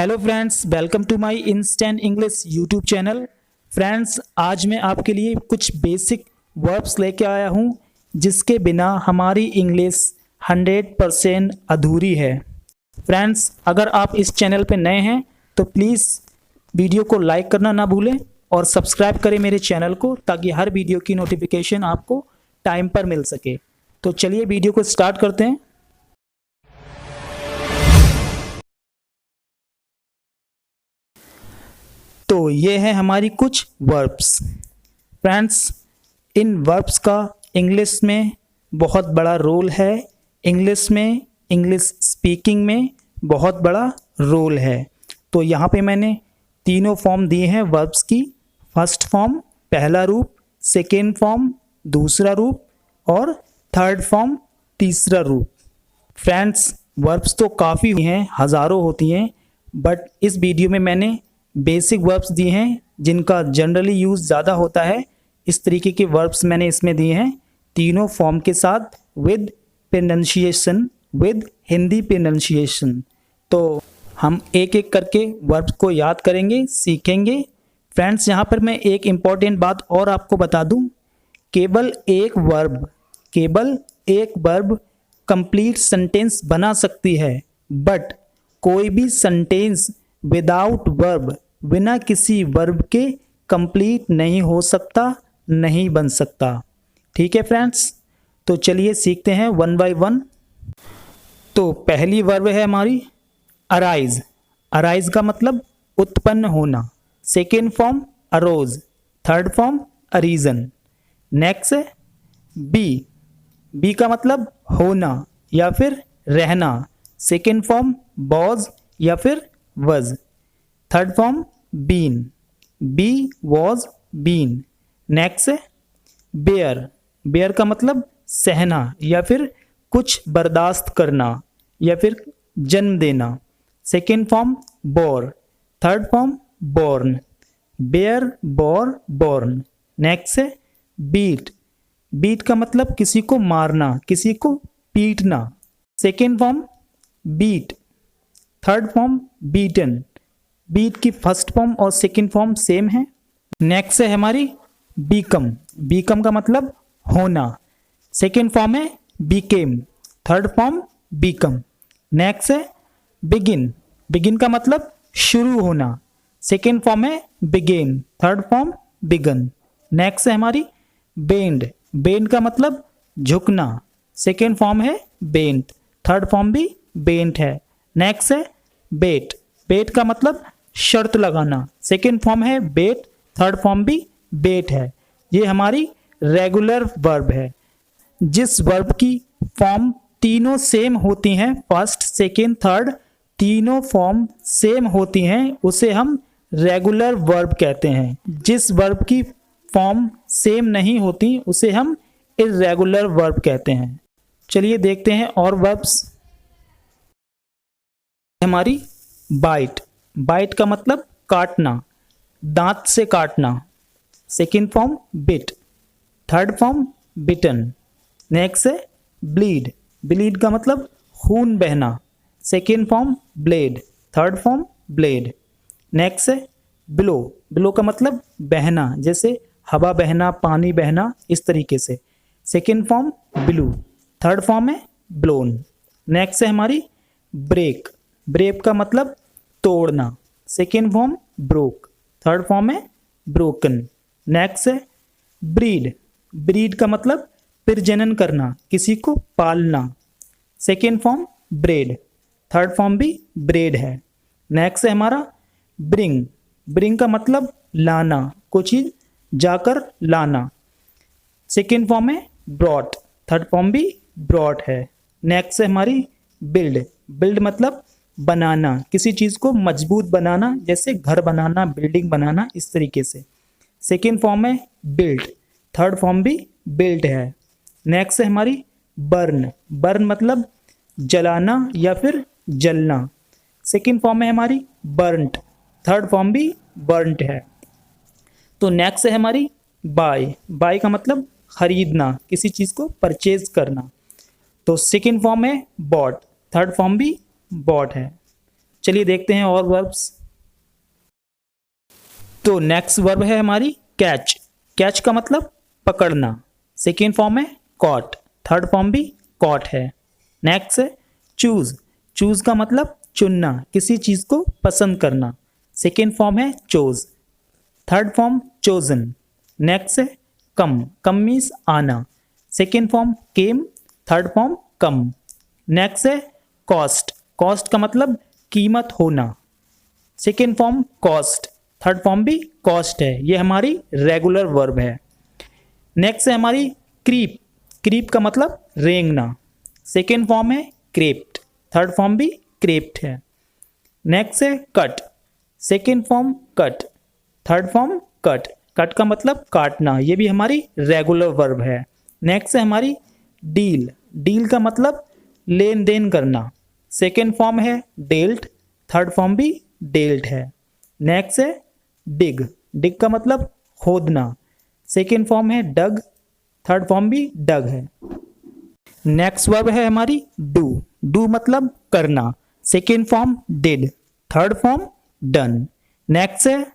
Hello friends, welcome to my instant English YouTube channel. Friends, आज मैं आपके लिए कुछ बेसिक वर्ब्स लेके आया हूँ जिसके बिना हमारी इंग्लिश 100% अधूरी है। फ्रेंड्स, अगर आप इस चैनल पे नए हैं तो प्लीज़ वीडियो को लाइक करना ना भूलें और सब्सक्राइब करें मेरे चैनल को, ताकि हर वीडियो की नोटिफिकेशन आपको टाइम पर मिल सके। तो चलिए वीडियो को स्टार्ट करते हैं। तो ये है हमारी कुछ वर्ब्स। फ्रेंड्स, इन वर्ब्स का इंग्लिश में बहुत बड़ा रोल है। इंग्लिश में, इंग्लिश स्पीकिंग में बहुत बड़ा रोल है। तो यहाँ पे मैंने तीनों फॉर्म दिए हैं वर्ब्स की। फर्स्ट फॉर्म पहला रूप, सेकेंड फॉर्म दूसरा रूप और थर्ड फॉर्म तीसरा रूप। फ्रेंड्स, वर्ब्स तो काफ़ी हैं, हज़ारों होती हैं, बट इस वीडियो में मैंने बेसिक वर्ब्स दिए हैं जिनका जनरली यूज़ ज़्यादा होता है। इस तरीके के वर्ब्स मैंने इसमें दिए हैं, तीनों फॉर्म के साथ with pronunciation, with Hindi pronunciation. तो हम एक एक करके वर्ब्स को याद करेंगे, सीखेंगे। फ्रेंड्स, यहाँ पर मैं एक इम्पॉर्टेंट बात और आपको बता दूँ। केवल एक वर्ब कंप्लीट सेंटेंस बना सकती है, बट कोई भी सेंटेंस विदाउट वर्ब, बिना किसी वर्ब के कंप्लीट नहीं हो सकता, नहीं बन सकता। ठीक है फ्रेंड्स, तो चलिए सीखते हैं वन बाय वन। तो पहली वर्ब है हमारी अराइज। अराइज का मतलब उत्पन्न होना। Second form arose, third form arisen. Next है बी। बी का मतलब होना या फिर रहना। सेकेंड फॉर्म वॉज या फिर was. Third form been, be was been. Next है बेयर। बेयर का मतलब सहना या फिर कुछ बर्दाश्त करना या फिर जन्म देना। Second form bore, third form born. Bear, bore, born. Next है बीट। बीट का मतलब किसी को मारना, किसी को पीटना। Second form beat, third form beaten. Beat की फर्स्ट फॉर्म और सेकेंड फॉर्म सेम है। नेक्स्ट है हमारी बीकम। बीकम का मतलब होना। सेकेंड फॉर्म है became, third form become. Next है बिगिन। बिगिन का मतलब शुरू होना। सेकेंड फॉर्म है began, third form begin. Next है हमारी बेंड। बेंड का मतलब झुकना। सेकेंड फॉर्म है बेंट, थर्ड फॉर्म भी बेंट है। नेक्स्ट है बेट। बेट का मतलब शर्त लगाना। सेकेंड फॉर्म है बेट, थर्ड फॉर्म भी बेट है। ये हमारी रेगुलर वर्ब है। जिस वर्ब की फॉर्म तीनों सेम होती हैं, फर्स्ट सेकेंड थर्ड तीनों फॉर्म सेम होती हैं, उसे हम रेगुलर वर्ब कहते हैं। जिस वर्ब की फॉर्म सेम नहीं होती उसे हम इर्रेगुलर वर्ब कहते हैं। चलिए देखते हैं और वर्ब्स। हमारी बाइट। बाइट का मतलब काटना, दांत से काटना। Second form bit, third form bitten. Next है ब्लीड। ब्लीड का मतलब खून बहना। Second form bled, third form bled. Next है ब्लो। ब्लो का मतलब बहना, जैसे हवा बहना, पानी बहना, इस तरीके से। Second form blue, third form है ब्लोन। नेक्स्ट है हमारी ब्रेक। ब्रेक का मतलब तोड़ना। Second form broke, third form है ब्रोकन। नेक्स्ट है ब्रीड। ब्रीड का मतलब प्रजनन करना, किसी को पालना। Second form bread, third form भी ब्रेड है। नेक्स्ट है हमारा ब्रिंग। ब्रिंग का मतलब लाना, कोई चीज जाकर लाना। सेकेंड फॉर्म है ब्रॉट, थर्ड फॉर्म भी ब्रॉट है। नेक्स्ट है हमारी बिल्ड। बिल्ड मतलब बनाना, किसी चीज़ को मजबूत बनाना, जैसे घर बनाना, बिल्डिंग बनाना, इस तरीके से। सेकेंड फॉर्म है बिल्ड, थर्ड फॉर्म भी बिल्ड है। नेक्स्ट है हमारी बर्न। बर्न मतलब जलाना या फिर जलना। सेकेंड फॉर्म है हमारी बर्नट, थर्ड फॉर्म भी बर्नट है। तो नेक्स्ट है हमारी बाय। बाय का मतलब खरीदना, किसी चीज़ को परचेज करना। तो सेकेंड फॉर्म है बॉट, थर्ड फॉर्म भी बॉट है। चलिए देखते हैं और वर्ब्स। तो नेक्स्ट वर्ब है हमारी कैच। कैच का मतलब पकड़ना, सेकेंड फॉर्म है कॉट, थर्ड फॉर्म भी कॉट है। नेक्स्ट है चूज। चूज का मतलब चुनना, किसी चीज को पसंद करना, सेकेंड फॉर्म है chose, third form chosen. Next है कम। कम मीन्स आना, सेकेंड फॉर्म केम, थर्ड फॉर्म कम। नेक्स्ट है कॉस्ट। कॉस्ट का मतलब कीमत होना, second form cost, third form भी कॉस्ट है। ये हमारी रेगुलर वर्ब है। नेक्स्ट है हमारी क्रीप। क्रीप का मतलब रेंगना, सेकेंड फॉर्म है क्रेप्ट, थर्ड फॉर्म भी क्रेप्ट है। नेक्स्ट है cut. Second form cut, third form cut. Cut का मतलब काटना, ये भी हमारी रेगुलर वर्ब है। नेक्स्ट है हमारी डील। डील का मतलब लेन देन करना, सेकेंड फॉर्म है डेल्ट, थर्ड फॉर्म भी डेल्ट है। नेक्स्ट है डिग। डिग का मतलब खोदना, सेकेंड फॉर्म है डग, थर्ड फॉर्म भी डग है। नेक्स्ट वर्ब है हमारी डू। डू मतलब करना, second form did, third form done. Next है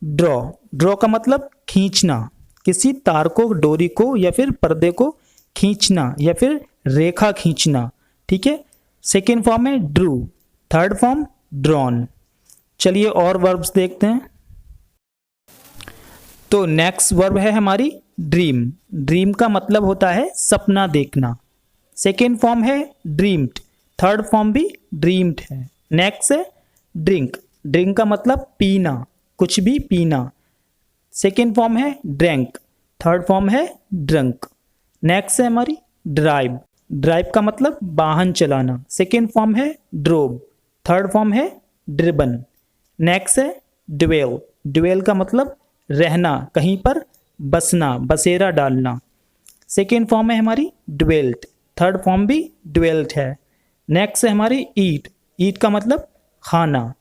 ड्रॉ। ड्रॉ का मतलब खींचना, किसी तार को, डोरी को या फिर पर्दे को खींचना या फिर रेखा खींचना, ठीक है। सेकेंड फॉर्म है ड्रू, थर्ड फॉर्म ड्रॉन। चलिए और वर्ब्स देखते हैं। तो नेक्स्ट वर्ब है हमारी ड्रीम। ड्रीम का मतलब होता है सपना देखना, सेकेंड फॉर्म है ड्रीम्ड, थर्ड फॉर्म भी ड्रीम्ड है। नेक्स्ट है ड्रिंक। ड्रिंक का मतलब पीना, कुछ भी पीना, सेकेंड फॉर्म है ड्रैंक, थर्ड फॉर्म है ड्रंक। नेक्स्ट है हमारी ड्राइव। ड्राइव का मतलब वाहन चलाना, सेकेंड फॉर्म है ड्रोव, थर्ड फॉर्म है ड्रिबन। नेक्स्ट है ड्वेल। ड्वेल का मतलब रहना, कहीं पर बसना, बसेरा डालना, सेकेंड फॉर्म है हमारी ड्वेल्ट, थर्ड फॉर्म भी ड्वेल्ट है। नेक्स्ट है हमारी ईट। ईट का मतलब खाना,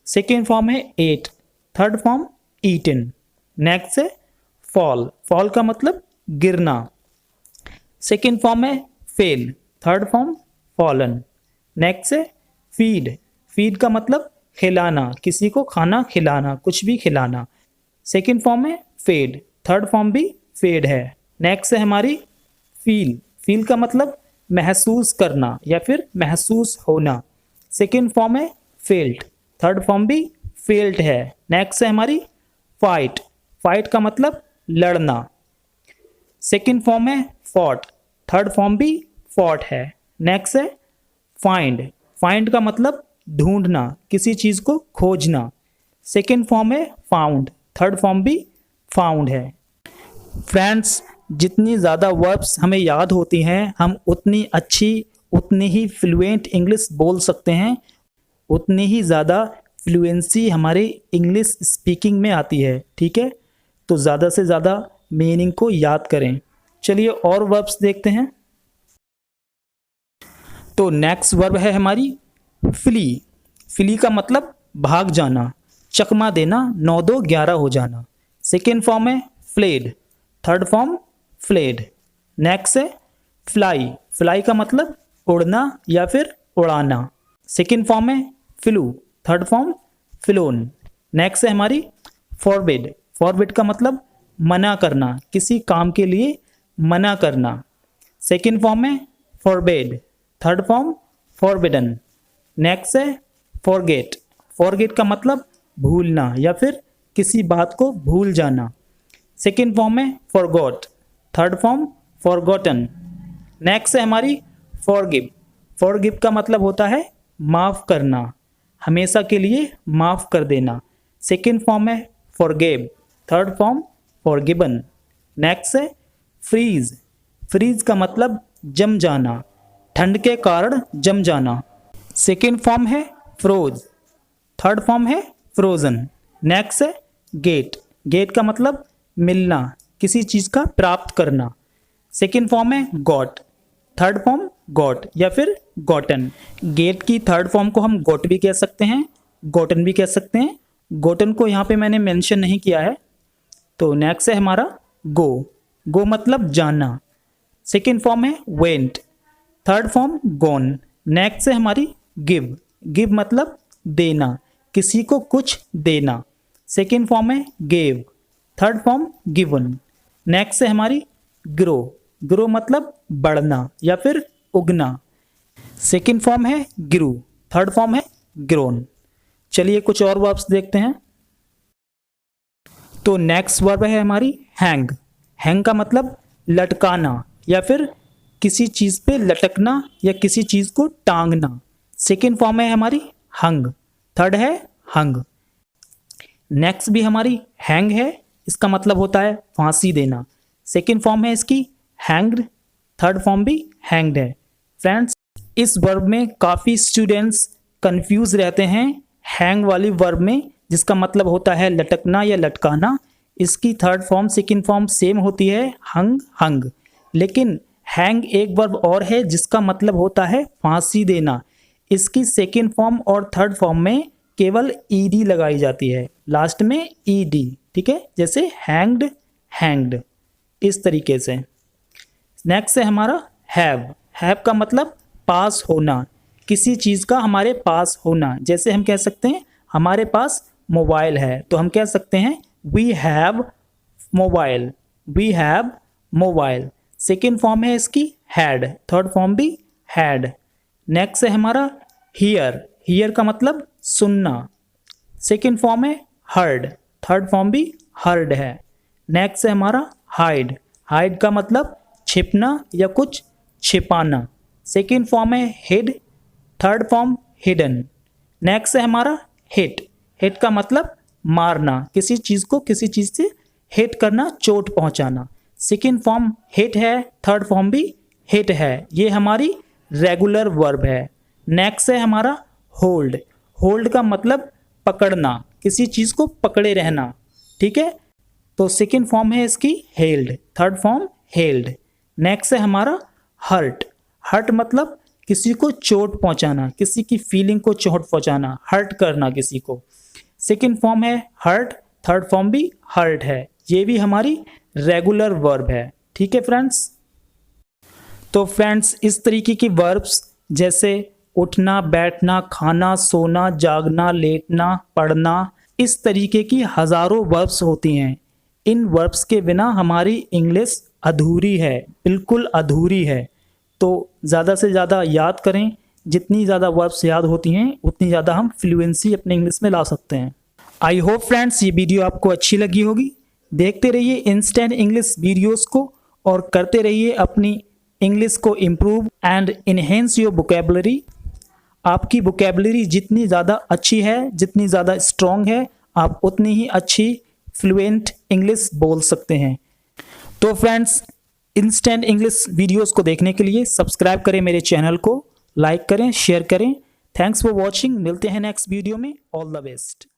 सेकेंड फॉर्म है ate, third form eaten. Next है फॉल। फॉल का मतलब गिरना, सेकेंड फॉर्म है fell, third form fallen. Next है फीड। फीड का मतलब खिलाना, किसी को खाना खिलाना, कुछ भी खिलाना, सेकेंड फॉर्म है फेड, थर्ड फॉर्म भी फेड है। नेक्स्ट है हमारी फील। फील का मतलब महसूस करना या फिर महसूस होना, सेकेंड फॉर्म है फेल्ट, थर्ड फॉर्म भी फेल्ट है। नेक्स्ट है हमारी फाइट। फाइट का मतलब लड़ना, सेकेंड फॉर्म है फॉट, थर्ड फॉर्म भी फॉट है। नेक्स्ट है फाइंड। फाइंड का मतलब ढूंढना, किसी चीज को खोजना, सेकेंड फॉर्म है फाउंड, थर्ड फॉर्म भी फाउंड है। फ्रेंड्स, जितनी ज़्यादा वर्ब्स हमें याद होती हैं हम उतनी अच्छी, उतनी ही फ्लुएंट इंग्लिश बोल सकते हैं, उतनी ही ज़्यादा फ्लुएंसी हमारे इंग्लिश स्पीकिंग में आती है, ठीक है। तो ज़्यादा से ज़्यादा मीनिंग को याद करें। चलिए और वर्ब्स देखते हैं। तो नेक्स्ट वर्ब है हमारी फ्ली। फ्ली का मतलब भाग जाना, चकमा देना, 9 2 11 हो जाना, सेकेंड फॉर्म है fled, third form fled. Next है फ्लाई। फ्लाई का मतलब उड़ना या फिर उड़ाना, सेकेंड फॉर्म है flu, third form phloem. Next है हमारी फॉरबिड। फॉरबिड का मतलब मना करना, किसी काम के लिए मना करना, सेकेंड फॉर्म है forbade, third form forbidden. Next है फॉरगेट। फॉरगेट का मतलब भूलना या फिर किसी बात को भूल जाना, सेकेंड फॉर्म है forgot, third form forgotten. Next है हमारी फॉरगिव। फॉरगिव का मतलब होता है माफ़ करना, हमेशा के लिए माफ़ कर देना, सेकेंड फॉर्म है forgave, third form forgiven. Next है फ्रीज। फ्रीज का मतलब जम जाना, ठंड के कारण जम जाना, सेकेंड फॉर्म है फ्रोज, थर्ड फॉर्म है फ्रोजन। नेक्स्ट है गेट। गेट का मतलब मिलना, किसी चीज़ का प्राप्त करना, सेकेंड फॉर्म है गॉट, थर्ड फॉर्म गॉट या फिर गॉटन। गेट की थर्ड फॉर्म को हम गॉट भी कह सकते हैं, गॉटन भी कह सकते हैं। गॉटन को यहाँ पे मैंने मेंशन नहीं किया है। तो नेक्स्ट है हमारा गो। गो मतलब जाना, सेकेंड फॉर्म है went, third form gone. Next है हमारी गिव। गिव मतलब देना, किसी को कुछ देना। सेकेंड फॉर्म है gave, third form given. Next है हमारी ग्रो, ग्रो मतलब बढ़ना या फिर उगना। सेकेंड फॉर्म है ग्रू, थर्ड फॉर्म है ग्रोन। चलिए कुछ और वर्ब्स देखते हैं। तो नेक्स्ट वर्ब है हमारी हैंग। हैंग का मतलब लटकाना या फिर किसी चीज पे लटकना या किसी चीज को टांगना। सेकेंड फॉर्म है हमारी हंग, थर्ड है हंग। नेक्स्ट भी हमारी हैंग है, इसका मतलब होता है फांसी देना। सेकेंड फॉर्म है इसकी हैंग्ड, थर्ड फॉर्म भी हैंग्ड है। फ्रेंड्स, इस वर्ब में काफ़ी स्टूडेंट्स कंफ्यूज रहते हैं हैंग वाली वर्ब में, जिसका मतलब होता है लटकना या लटकाना। इसकी third form second form same होती है हंग हंग, लेकिन हैंग एक वर्ब और है जिसका मतलब होता है फांसी देना। इसकी सेकेंड फॉर्म और थर्ड फॉर्म में केवल ईडी लगाई जाती है, लास्ट में ईडी, ठीक है, जैसे हैंग्ड हैंग्ड, इस तरीके से। नेक्स्ट है हमारा हैव। हैव का मतलब पास होना, किसी चीज़ का हमारे पास होना। जैसे हम कह सकते हैं हमारे पास मोबाइल है, तो हम कह सकते हैं we have mobile, we have mobile. Second form है इसकी हैड, थर्ड फॉर्म भी हैड। नेक्स्ट है हमारा हियर। हियर का मतलब सुनना। सेकेंड फॉर्म है हर्ड, थर्ड फॉर्म भी हर्ड है। नेक्स्ट है हमारा हाइड। हाइड का मतलब छिपना या कुछ छिपाना। सेकेंड फॉर्म है hid, third form hidden. Next है हमारा हिट। हिट का मतलब मारना, किसी चीज़ को किसी चीज़ से हिट करना, चोट पहुंचाना। सेकेंड फॉर्म हिट है, थर्ड फॉर्म भी हिट है। ये हमारी रेगुलर वर्ब है। नेक्स्ट है हमारा होल्ड। होल्ड का मतलब पकड़ना, किसी चीज़ को पकड़े रहना, ठीक है। तो सेकेंड फॉर्म है इसकी held, third form held. Next है हमारा हर्ट। हर्ट मतलब किसी को चोट पहुंचाना, किसी की फीलिंग को चोट पहुंचाना, हर्ट करना किसी को। सेकेंड फॉर्म है हर्ट, थर्ड फॉर्म भी हर्ट है। ये भी हमारी रेगुलर वर्ब है, ठीक है फ्रेंड्स। तो फ्रेंड्स, इस तरीके की वर्ब्स जैसे उठना, बैठना, खाना, सोना, जागना, लेटना, पढ़ना, इस तरीके की हज़ारों वर्ब्स होती हैं। इन वर्ब्स के बिना हमारी इंग्लिश अधूरी है, बिल्कुल अधूरी है। तो ज़्यादा से ज़्यादा याद करें, जितनी ज़्यादा वर्ब्स याद होती हैं उतनी ज़्यादा हम फ्लुएंसी अपने इंग्लिश में ला सकते हैं। आई होप फ्रेंड्स ये वीडियो आपको अच्छी लगी होगी। देखते रहिए इंस्टेंट इंग्लिश वीडियोस को और करते रहिए अपनी इंग्लिश को improve and enhance your vocabulary. आपकी वोकैबुलरी जितनी ज़्यादा अच्छी है, जितनी ज़्यादा स्ट्रॉन्ग है, आप उतनी ही अच्छी फ्लुएंट इंग्लिश बोल सकते हैं। तो फ्रेंड्स, इंस्टेंट इंग्लिश वीडियोस को देखने के लिए सब्सक्राइब करें मेरे चैनल को, लाइक करें, शेयर करें। Thanks for watching. मिलते हैं नेक्स्ट वीडियो में। All the best.